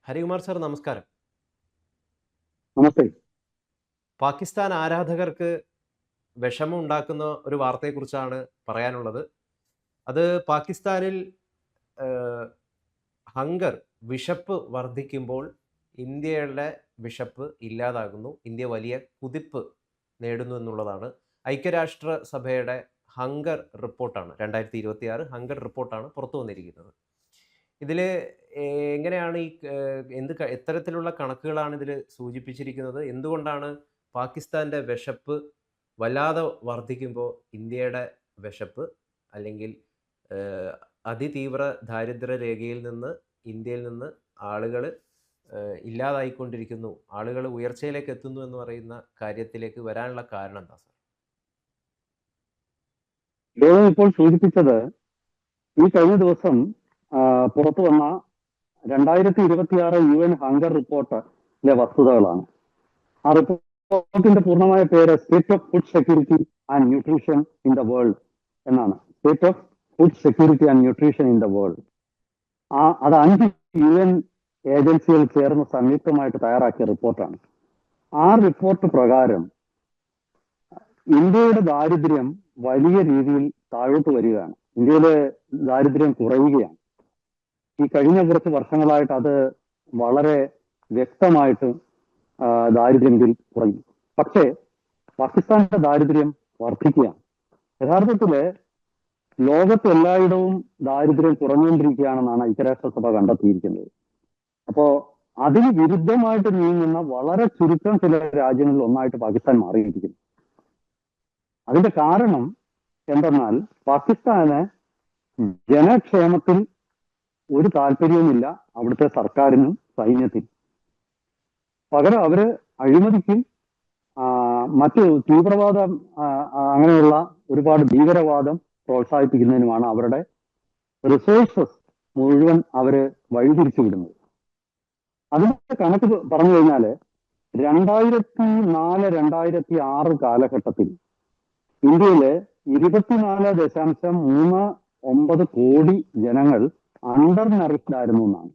Harikumar sir, നമസ്കാരം. നമസ്തേ. പാകിസ്ഥാൻ ആരാധകർക്ക് വിഷമം ഉണ്ടാക്കുന്ന ഒരു വാർത്തയെക്കുറിച്ചാണ് പറയാനുള്ളത്. അത് പാകിസ്ഥാനിൽ ഹങ്കർ, വിശപ്പ് വർദ്ധിക്കുമ്പോൾ ഇന്ത്യയുടെ വിശപ്പ് ഇല്ലാതാകുന്നു. ഇന്ത്യ വലിയ കുതിപ്പ് നേടുന്നു എന്നുള്ളതാണ് ഐക്യരാഷ്ട്ര സഭയുടെ ഹങ്കർ റിപ്പോർട്ടാണ്. 2026 ഹങ്കർ റിപ്പോർട്ടാണ് പുറത്തു വന്നിരിക്കുന്നത്. ഇതിൽ എങ്ങനെയാണ് എത്തരത്തിലുള്ള കണക്കുകളാണ് ഇതിൽ സൂചിപ്പിച്ചിരിക്കുന്നത്? എന്തുകൊണ്ടാണ് പാകിസ്ഥാൻ്റെ വിശപ്പ് വല്ലാതെ വർദ്ധിക്കുമ്പോൾ ഇന്ത്യയുടെ വിശപ്പ്, അല്ലെങ്കിൽ അതിതീവ്ര ദാരിദ്ര്യ രേഖയിൽ നിന്ന് ഇന്ത്യയിൽ നിന്ന് ആളുകൾ ഇല്ലാതായിക്കൊണ്ടിരിക്കുന്നു, ആളുകൾ ഉയർച്ചയിലേക്ക് എത്തുന്നു എന്ന് പറയുന്ന കാര്യത്തിലേക്ക് വരാനുള്ള കാരണം എന്താ സാർ? ലോകം ഇപ്പോൾ സൂചിപ്പിച്ചത് ഈ കഴിഞ്ഞ ദിവസം പുറത്തു വന്ന 2026 UN ഹങ്കർ റിപ്പോർട്ടിലെ വസ്തുതകളാണ്. ആ റിപ്പോർട്ടിന്റെ പൂർണ്ണമായ പേര് state of food security and nutrition in the world എന്നാണ്. State of food security and nutrition in the world. അത് 5 UN ഏജൻസികൾ ചേർന്ന് സംയുക്തമായിട്ട് തയ്യാറാക്കിയ റിപ്പോർട്ടാണ്. ആ റിപ്പോർട്ട് പ്രകാരം ഇന്ത്യയുടെ ദാരിദ്ര്യം വലിയ രീതിയിൽ താഴോട്ട് വരികയാണ്. ഇന്ത്യയിലെ ദാരിദ്ര്യം കുറയുകയാണ്. ഈ കഴിഞ്ഞ കുറച്ച് വർഷങ്ങളായിട്ട് അത് വളരെ വ്യക്തമായിട്ട് ദാരിദ്ര്യം കുറയും. പക്ഷേ പാകിസ്ഥാന്റെ ദാരിദ്ര്യം വർദ്ധിക്കുകയാണ്. യഥാർത്ഥത്തില് ലോകത്ത് എല്ലായിടവും ദാരിദ്ര്യം കുറഞ്ഞുകൊണ്ടിരിക്കുകയാണെന്നാണ് ഐക്യരാഷ്ട്രസഭ കണ്ടെത്തിയിരിക്കുന്നത്. അപ്പോ അതിന് വിരുദ്ധമായിട്ട് നീങ്ങുന്ന വളരെ ചുരുക്കം ചില രാജ്യങ്ങളിൽ ഒന്നായിട്ട് പാകിസ്ഥാൻ മാറിയിരിക്കുന്നു. അതിന്റെ കാരണം എന്തെന്നാൽ പാകിസ്ഥാന് ജനക്ഷേമത്തിൽ ഒരു താല്പര്യവുമില്ല അവിടുത്തെ സർക്കാരിനും സൈന്യത്തിനും. പകരം അവര് അഴിമതിക്കും മറ്റു തീവ്രവാദം അങ്ങനെയുള്ള ഒരുപാട് ഭീകരവാദം പ്രോത്സാഹിപ്പിക്കുന്നതിനുമാണ് അവരുടെ റിസോഴ്സസ് മുഴുവൻ അവര് വഴിതിരിച്ചു വിടുന്നത്. അതിന്റെ കണക്ക് പറഞ്ഞു കഴിഞ്ഞാല് 2004-2006 കാലഘട്ടത്തിൽ ഇന്ത്യയിലെ 24.39 കോടി ജനങ്ങൾ അണ്ടർ നറിഷ്ഡ് ആയിരുന്നു എന്നാണ്.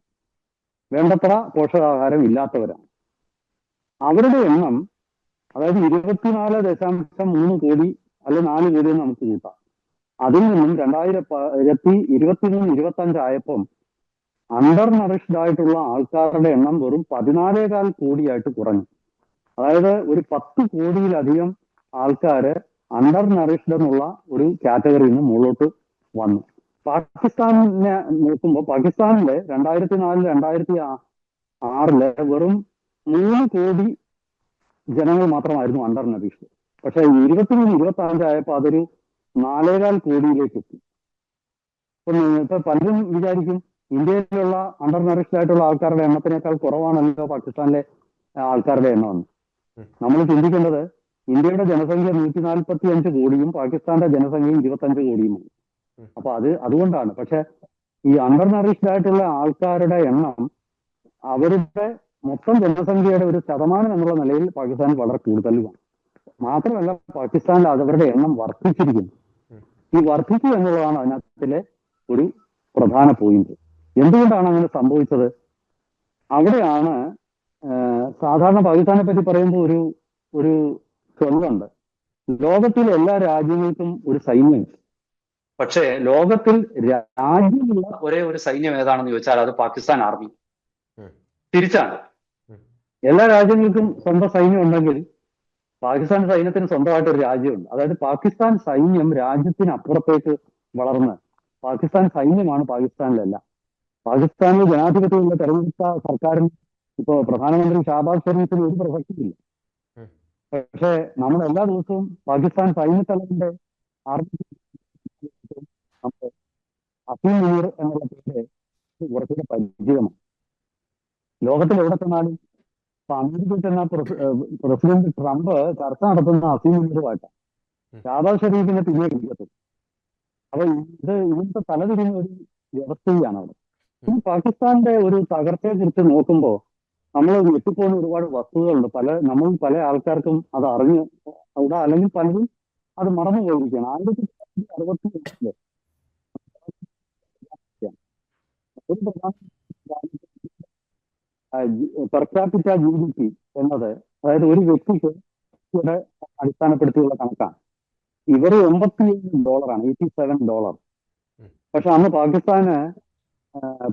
വേണ്ടത്ര പോഷകാഹാരം ഇല്ലാത്തവരാണ്. അവരുടെ എണ്ണം, അതായത് 24.3 കോടി അല്ലെ 4 കോടി എന്ന് നമുക്ക് കൂട്ടാം. അതിൽ നിന്നും 2023-25 ആയപ്പം അണ്ടർ നറിഷ്ഡ് ആയിട്ടുള്ള ആൾക്കാരുടെ എണ്ണം വെറും 14.25 കോടിയായിട്ട് കുറഞ്ഞു. അതായത് ഒരു 10 കോടിയിലധികം ആൾക്കാര് അണ്ടർ നറിഷ്ഡ് എന്നുള്ള ഒരു കാറ്റഗറിയിൽ നിന്ന് മുകളിലോട്ട് വന്നു. പാകിസ്ഥാനെ നോക്കുമ്പോൾ പാകിസ്ഥാനിലെ 2004-2006 വെറും 3 കോടി ജനങ്ങൾ മാത്രമായിരുന്നു അണ്ടർ നറിഷ്ഡ്. പക്ഷെ 23-25 ആയപ്പോൾ അതൊരു 4.25 കോടിയിലേക്ക് എത്തി. ഇപ്പൊ പലരും വിചാരിക്കും ഇന്ത്യയിലുള്ള അണ്ടർ നറിഷ്ഡ് ആയിട്ടുള്ള ആൾക്കാരുടെ എണ്ണത്തിനേക്കാൾ കുറവാണല്ലോ പാകിസ്ഥാനിലെ ആൾക്കാരുടെ എണ്ണമെന്ന്. നമ്മൾ ചിന്തിക്കേണ്ടത് ഇന്ത്യയുടെ ജനസംഖ്യ 145 കോടിയും പാകിസ്ഥാന്റെ ജനസംഖ്യ 25 കോടിയുമാണ്. അപ്പൊ അതുകൊണ്ടാണ്. പക്ഷെ ഈ അണ്ടർ നറിഷ്ഡ് ആയിട്ടുള്ള ആൾക്കാരുടെ എണ്ണം അവരുടെ മൊത്തം ജനസംഖ്യയുടെ ഒരു ശതമാനം എന്നുള്ള നിലയിൽ പാകിസ്ഥാൻ വളരെ കൂടുതലുമാണ്. മാത്രമല്ല പാകിസ്ഥാനിൽ അവരുടെ എണ്ണം വർദ്ധിച്ചിരിക്കുന്നു. ഈ വർദ്ധിച്ചു എന്നുള്ളതാണ് അതിനകത്തിലെ ഒരു പ്രധാന പോയിന്റ്. എന്തുകൊണ്ടാണ് അങ്ങനെ സംഭവിച്ചത്? അവിടെയാണ് സാധാരണ പാകിസ്ഥാനെ പറ്റി പറയുമ്പോൾ ഒരു ചൊല്ലുണ്ട്, ലോകത്തിലെ എല്ലാ രാജ്യങ്ങൾക്കും ഒരു സൈന്യമുണ്ട്. പക്ഷേ ലോകത്തിൽ രാജ്യമുള്ള ഒരേ ഒരു സൈന്യം ഏതാണെന്ന് ചോദിച്ചാൽ അത് പാകിസ്ഥാൻ ആർമി. തിരിച്ചാണ്. എല്ലാ രാജ്യങ്ങൾക്കും സ്വന്തം സൈന്യം ഉണ്ടെങ്കിൽ പാകിസ്ഥാൻ സൈന്യത്തിന് സ്വന്തമായിട്ട് ഒരു രാജ്യമുണ്ട്. അതായത് പാകിസ്ഥാൻ സൈന്യം രാജ്യത്തിന് അപ്പുറത്തേക്ക് വളർന്ന് പാകിസ്ഥാൻ സൈന്യമാണ് പാകിസ്ഥാനിലല്ല. പാകിസ്ഥാനിൽ ജനാധിപത്യമുള്ള തെരഞ്ഞെടുത്ത സർക്കാരിന് ഇപ്പോ പ്രധാനമന്ത്രി ഷാബാസ് ഷെരീഫിന് ഒരു പ്രസക്തിയില്ല. പക്ഷെ നമ്മൾ എല്ലാ ദിവസവും പാകിസ്ഥാൻ സൈന്യത്തലവന്റെ ആർമി അസീം മുനീർ എന്നുള്ള പേര് കുറച്ചുകൂടെ പരിചിതമാണ്. ലോകത്തിൽ എവിടെ ചെന്നാലും ഇപ്പൊ അമേരിക്കയിൽ ചെന്ന പ്രസിഡന്റ് ട്രംപ് ചർച്ച നടത്തുന്ന അസീം മുനീറുമായിട്ടാണ്. ഷാബാസ് ഷെരീഫിനെ പിന്നെ കിട്ടത്തും. അപ്പൊ ഇവിടുത്തെ തലതിരിഞ്ഞ ഒരു വ്യവസ്ഥയാണ് അവിടെ. ഈ പാകിസ്ഥാന്റെ ഒരു തകർച്ചയെ കുറിച്ച് നോക്കുമ്പോൾ നമ്മൾ ഞെട്ടിപ്പോകുന്ന ഒരുപാട് വസ്തുതകളുണ്ട്. പല ആൾക്കാർക്കും അത് അറിഞ്ഞ് അവിടെ, അല്ലെങ്കിൽ പലരും അത് മറന്നു പോയിരിക്കുകയാണ്. 1967 ഒരു പ്രധാന പെർ ക്യാപിറ്റ GDP എന്നത്, അതായത് ഒരു വ്യക്തിക്ക് അടിസ്ഥാനപ്പെടുത്തിയുള്ള കണക്കാണ്. ഇവർ $87, $87. പക്ഷെ അന്ന് പാകിസ്ഥാന്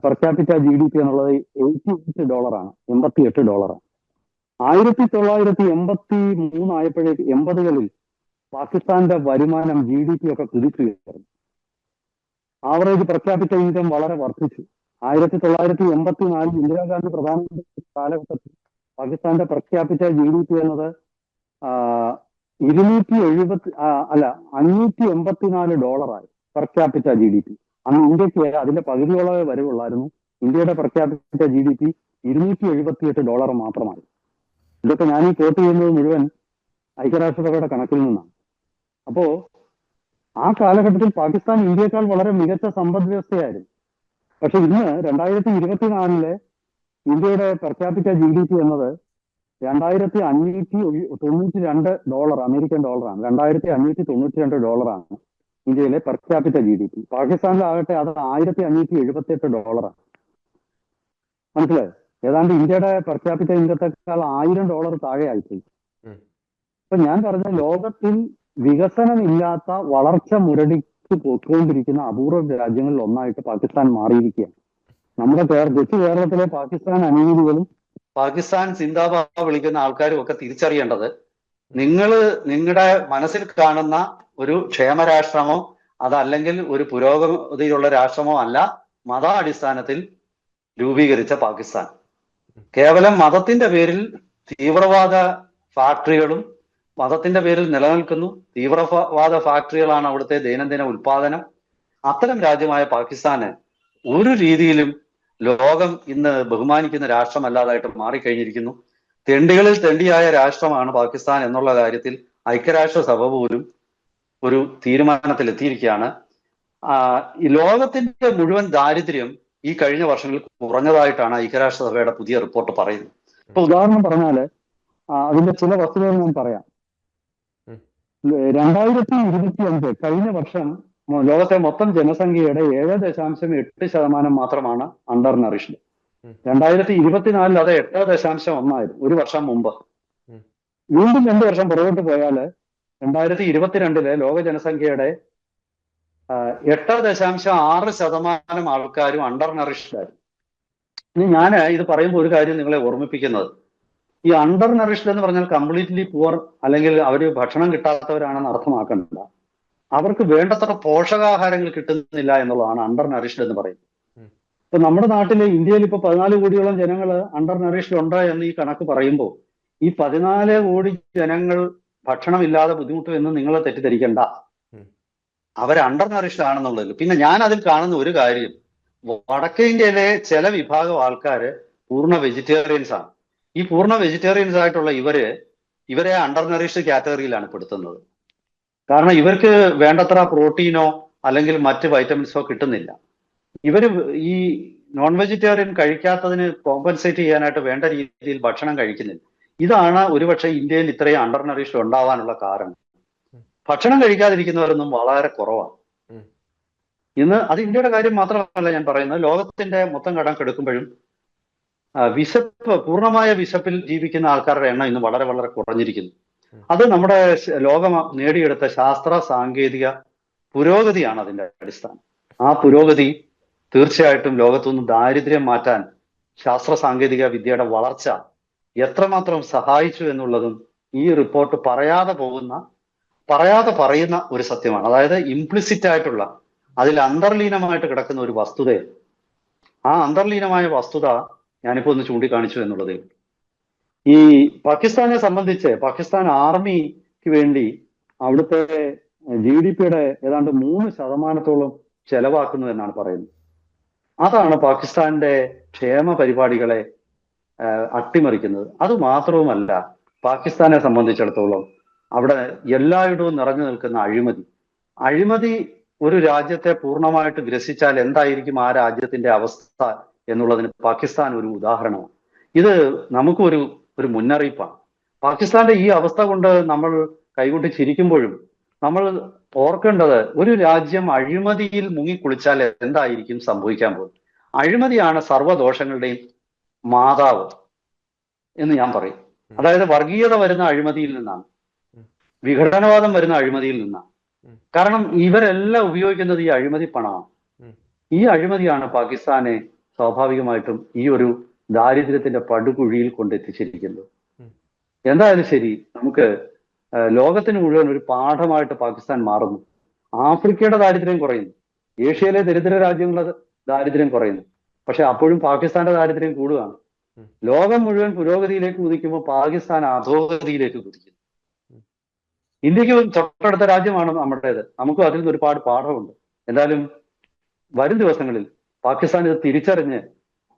പെർ ക്യാപിറ്റ GDP എന്നുള്ളത് $88 $88. 1983 ആയപ്പോഴേക്ക് 80കളിൽ പാകിസ്ഥാന്റെ വരുമാനം GDP ഒക്കെ കുതിച്ചുയർന്നു. ആവറേജ് പെർ ക്യാപിറ്റ ഇൻകം വളരെ വർദ്ധിച്ചു. 1984 ഇന്ദിരാഗാന്ധി പ്രധാനമന്ത്രി കാലഘട്ടത്തിൽ പാകിസ്ഥാന്റെ പെർ ക്യാപിറ്റ GDP എന്നത് $584 പെർ ക്യാപിറ്റ GDP. അന്ന് ഇന്ത്യക്ക് അതിന്റെ പകുതിയോളമേ വരവുള്ളായിരുന്നു. ഇന്ത്യയുടെ പെർ ക്യാപിറ്റ GDP $278 മാത്രമായി. ഇതൊക്കെ ഞാൻ ഈ കോട്ട് ചെയ്യുന്നത് മുഴുവൻ ഐക്യരാഷ്ട്രസഭയുടെ കണക്കിൽ നിന്നാണ്. അപ്പോ ആ കാലഘട്ടത്തിൽ പാകിസ്ഥാൻ ഇന്ത്യയെക്കാൾ വളരെ മികച്ച സമ്പദ് വ്യവസ്ഥയായിരുന്നു. പക്ഷെ ഇന്ന് 2024 ഇന്ത്യയുടെ പെർ ക്യാപിറ്റ GDP എന്നത് $2592 അമേരിക്കൻ ഡോളറാണ്. $2592 ഇന്ത്യയിലെ പെർ ക്യാപിറ്റ GDP. പാകിസ്ഥാനിലാകട്ടെ അത് $1578. മനസ്സിലായോ? ഏതാണ്ട് ഇന്ത്യയുടെ പെർ ക്യാപിറ്റ ഇൻകത്തെക്കാൾ $1000 താഴെ ആയിപ്പോയി. അപ്പൊ ഞാൻ പറഞ്ഞ ലോകത്തിൽ വികസനമില്ലാത്ത വളർച്ച മുരടിച്ച് പോയിക്കൊണ്ടിരിക്കുന്ന അപൂർവ രാജ്യങ്ങളിൽ ഒന്നായിട്ട് പാകിസ്ഥാൻ മാറിയിരിക്കുകയാണ്. നമ്മുടെ കൊച്ചു കേരളത്തിലെ പാകിസ്ഥാൻ അനുകൂലികളും പാകിസ്ഥാൻ സിന്ദാബാദ് വിളിക്കുന്ന ആൾക്കാരും ഒക്കെ തിരിച്ചറിയേണ്ടത്, നിങ്ങളുടെ മനസ്സിൽ കാണുന്ന ഒരു ക്ഷേമരാഷ്ട്രമോ അതല്ലെങ്കിൽ ഒരു പുരോഗതിയുള്ള രാഷ്ട്രമോ അല്ല മതാടിസ്ഥാനത്തിൽ രൂപീകരിച്ച പാകിസ്ഥാൻ. കേവലം മതത്തിന്റെ പേരിൽ തീവ്രവാദ ഫാക്ടറികളും മതത്തിന്റെ പേരിൽ നിലനിൽക്കുന്നു. തീവ്രവാദ ഫാക്ടറികളാണ് അവിടുത്തെ ദൈനംദിന ഉൽപാദനം. അത്തരം രാജ്യമായ പാകിസ്ഥാന് ഒരു രീതിയിലും ലോകം ഇന്ന് ബഹുമാനിക്കുന്ന രാഷ്ട്രമല്ലാതായിട്ട് മാറിക്കഴിഞ്ഞിരിക്കുന്നു. തെണ്ടികളിൽ തെണ്ടിയായ രാഷ്ട്രമാണ് പാകിസ്ഥാൻ എന്നുള്ള കാര്യത്തിൽ ഐക്യരാഷ്ട്രസഭ പോലും ഒരു തീരുമാനത്തിൽ എത്തിയിരിക്കുകയാണ്. ഈ ലോകത്തിന്റെ മുഴുവൻ ദാരിദ്ര്യം ഈ കഴിഞ്ഞ വർഷങ്ങളിൽ കുറഞ്ഞതായിട്ടാണ് ഐക്യരാഷ്ട്രസഭയുടെ പുതിയ റിപ്പോർട്ട് പറയുന്നത്. ഇപ്പൊ ഉദാഹരണം പറഞ്ഞാല് അതിന്റെ ചില വസ്തുതകൾ ഞാൻ പറയാം. 2025 കഴിഞ്ഞ വർഷം ലോകത്തെ മൊത്തം ജനസംഖ്യയുടെ 7.8% മാത്രമാണ് അണ്ടർ നറിഷ്ഡ്. 2024 അത് 8.1 ഒരു വർഷം മുമ്പ്. വീണ്ടും 2 വർഷം പുറകോട്ട് പോയാല് 2022 ലോക ജനസംഖ്യയുടെ 8.6% ആൾക്കാരും അണ്ടർ നറിഷ്ഡ് ആയിരുന്നു. ഇനി ഞാൻ ഇത് പറയുമ്പോൾ ഒരു കാര്യം നിങ്ങളെ ഓർമ്മിപ്പിക്കുന്നത്, ഈ അണ്ടർ നറിഷ്ഡ് എന്ന് പറഞ്ഞാൽ കംപ്ലീറ്റ്ലി പുവർ അല്ലെങ്കിൽ അവര് ഭക്ഷണം കിട്ടാത്തവരാണെന്ന് അർത്ഥമാക്കണ്ട. അവർക്ക് വേണ്ടത്ര പോഷകാഹാരങ്ങൾ കിട്ടുന്നില്ല എന്നുള്ളതാണ് അണ്ടർ നറിഷ്ഡ് എന്ന് പറയുന്നത്. ഇപ്പൊ നമ്മുടെ നാട്ടില് ഇന്ത്യയിൽ ഇപ്പൊ 14 കോടിയോളം ജനങ്ങൾ അണ്ടർ നറിഷ്ഡ് ഉണ്ട് എന്ന് ഈ കണക്ക് പറയുമ്പോൾ ഈ 14 കോടി ജനങ്ങൾ ഭക്ഷണമില്ലാതെ ബുദ്ധിമുട്ടും എന്ന് നിങ്ങൾ തെറ്റിദ്ധരിക്കണ്ട. അവർ അണ്ടർ നറിഷ്ഡ് ആണെന്നുള്ളത്. പിന്നെ ഞാൻ അതിൽ കാണുന്ന ഒരു കാര്യം, വടക്കേ ഇന്ത്യയിലെ ചില വിഭാഗം ആൾക്കാര് പൂർണ്ണ വെജിറ്റേറിയൻസ് ആണ്. ഈ പൂർണ്ണ വെജിറ്റേറിയൻസ് ആയിട്ടുള്ള ഇവരെ അണ്ടർ നറിഷ്ഡ് കാറ്റഗറിയിലാണ് പെടുത്തുന്നത്. കാരണം ഇവർക്ക് വേണ്ടത്ര പ്രോട്ടീനോ അല്ലെങ്കിൽ മറ്റ് വൈറ്റമിൻസോ കിട്ടുന്നില്ല. ഇവര് ഈ നോൺ വെജിറ്റേറിയൻ കഴിക്കാത്തതിന് കോമ്പൻസേറ്റ് ചെയ്യാനായിട്ട് വേണ്ട രീതിയിൽ ഭക്ഷണം കഴിക്കുന്നില്ല. ഇതാണ് ഒരുപക്ഷെ ഇന്ത്യയിൽ ഇത്രയും അണ്ടർ നറിഷ്ഡ് ഉണ്ടാവാനുള്ള കാരണം. ഭക്ഷണം കഴിക്കാതിരിക്കുന്നവരൊന്നും വളരെ കുറവാണ് ഇന്ന്. അത് ഇന്ത്യയുടെ കാര്യം മാത്രമല്ല ഞാൻ പറയുന്നത്, ലോകത്തിന്റെ മൊത്തം കണക്കെടുക്കുമ്പോഴും പൂർണ്ണമായ വിശപ്പിൽ ജീവിക്കുന്ന ആൾക്കാരുടെ എണ്ണം ഇന്ന് വളരെ വളരെ കുറഞ്ഞിരിക്കുന്നു. അത് നമ്മുടെ ലോകം നേടിയെടുത്ത ശാസ്ത്ര സാങ്കേതിക പുരോഗതിയാണ് അതിന്റെ അടിസ്ഥാനം. ആ പുരോഗതി തീർച്ചയായിട്ടും ലോകത്തുനിന്ന് ദാരിദ്ര്യം മാറ്റാൻ ശാസ്ത്ര സാങ്കേതിക വിദ്യയുടെ വളർച്ച എത്രമാത്രം സഹായിച്ചു എന്നുള്ളതും ഈ റിപ്പോർട്ട് പറയാതെ പറയുന്ന ഒരു സത്യമാണ്. അതായത് ഇംപ്ലിസിറ്റ് ആയിട്ടുള്ള, അതിൽ അന്തർലീനമായിട്ട് കിടക്കുന്ന ഒരു വസ്തുതയാണ്. ആ അന്തർലീനമായ വസ്തുത ഞാനിപ്പോ ഒന്ന് ചൂണ്ടിക്കാണിച്ചു എന്നുള്ളതേ. ഈ പാകിസ്ഥാനെ സംബന്ധിച്ച് പാകിസ്ഥാൻ ആർമിക്ക് വേണ്ടി അവിടുത്തെ GDP-യുടെ ഏതാണ്ട് 3% ചെലവാക്കുന്നു എന്നാണ് പറയുന്നത്. അതാണ് പാകിസ്ഥാന്റെ ക്ഷേമ പരിപാടികളെ അട്ടിമറിക്കുന്നത്. അത് മാത്രവുമല്ല, പാകിസ്ഥാനെ സംബന്ധിച്ചിടത്തോളം അവിടെ എല്ലായിടവും നിറഞ്ഞു നിൽക്കുന്ന അഴിമതി ഒരു രാജ്യത്തെ പൂർണ്ണമായിട്ട് ഗ്രസിച്ചാൽ എന്തായിരിക്കും ആ രാജ്യത്തിന്റെ അവസ്ഥ എന്നുള്ളതിന് പാകിസ്ഥാൻ ഒരു ഉദാഹരണമാണ്. ഇത് നമുക്കൊരു മുന്നറിയിപ്പാണ്. പാകിസ്ഥാന്റെ ഈ അവസ്ഥ കൊണ്ട് നമ്മൾ കൈകൊട്ടി ചിരിക്കുമ്പോഴും നമ്മൾ ഓർക്കേണ്ടത്, ഒരു രാജ്യം അഴിമതിയിൽ മുങ്ങിക്കുളിച്ചാൽ എന്തായിരിക്കും സംഭവിക്കാൻ പോകുന്നത്. അഴിമതിയാണ് സർവ്വദോഷങ്ങളുടെയും മാതാവ് എന്ന് ഞാൻ പറയും. ഉം. അതായത് വർഗീയത വരുന്ന അഴിമതിയിൽ നിന്നാണ്, ഉം. വിഘടനവാദം വരുന്ന അഴിമതിയിൽ നിന്നാണ്. ഉം. കാരണം ഇവരെല്ലാം ഉപയോഗിക്കുന്നത് ഈ അഴിമതി പണമാണ്. ഉം. ഈ അഴിമതിയാണ് പാകിസ്ഥാനെ സ്വാഭാവികമായിട്ടും ഈ ഒരു ദാരിദ്ര്യത്തിന്റെ പടുകുഴിയിൽ കൊണ്ടെത്തിച്ചിരിക്കുന്നത്. ഉം. എന്തായാലും ശരി, നമുക്ക് ലോകത്തിന് മുഴുവൻ ഒരു പാഠമായിട്ട് പാകിസ്ഥാൻ മാറുന്നു. ആഫ്രിക്കയുടെ ദാരിദ്ര്യം കുറയുന്നു, ഏഷ്യയിലെ ദരിദ്ര രാജ്യങ്ങളുടെ ദാരിദ്ര്യം കുറയുന്നു. പക്ഷെ അപ്പോഴും പാകിസ്ഥാന്റെ ദാരിദ്ര്യം കൂടുകയാണ്. ഉം. ലോകം മുഴുവൻ പുരോഗതിയിലേക്ക് കുതിക്കുമ്പോൾ പാകിസ്ഥാൻ അധോഗതിയിലേക്ക് കുതിക്കുന്നു. ഉം. ഇന്ത്യക്ക് തൊട്ടടുത്ത രാജ്യമാണ് നമ്മുടേത്. നമുക്കും അതിൽ നിന്ന് ഒരുപാട് പാഠമുണ്ട്. എന്തായാലും വരും ദിവസങ്ങളിൽ പാകിസ്ഥാൻ ഇത് തിരിച്ചറിഞ്ഞ്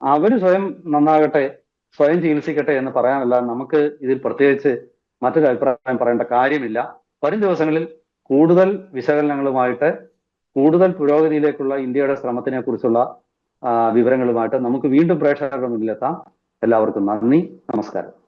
അവര് സ്വയം നന്നാകട്ടെ, സ്വയം ചികിത്സിക്കട്ടെ എന്ന് പറയാനല്ലാതെ നമുക്ക് ഇതിൽ പ്രത്യേകിച്ച് മറ്റൊരു അഭിപ്രായം പറയേണ്ട കാര്യമില്ല. വരും ദിവസങ്ങളിൽ കൂടുതൽ വിശകലനങ്ങളുമായിട്ട്, കൂടുതൽ പുരോഗതിയിലേക്കുള്ള ഇന്ത്യയുടെ ശ്രമത്തിനെ കുറിച്ചുള്ള വിവരങ്ങളുമായിട്ട് നമുക്ക് വീണ്ടും പ്രേക്ഷകരുടെ മുന്നിലെത്താം. എല്ലാവർക്കും നന്ദി, നമസ്കാരം.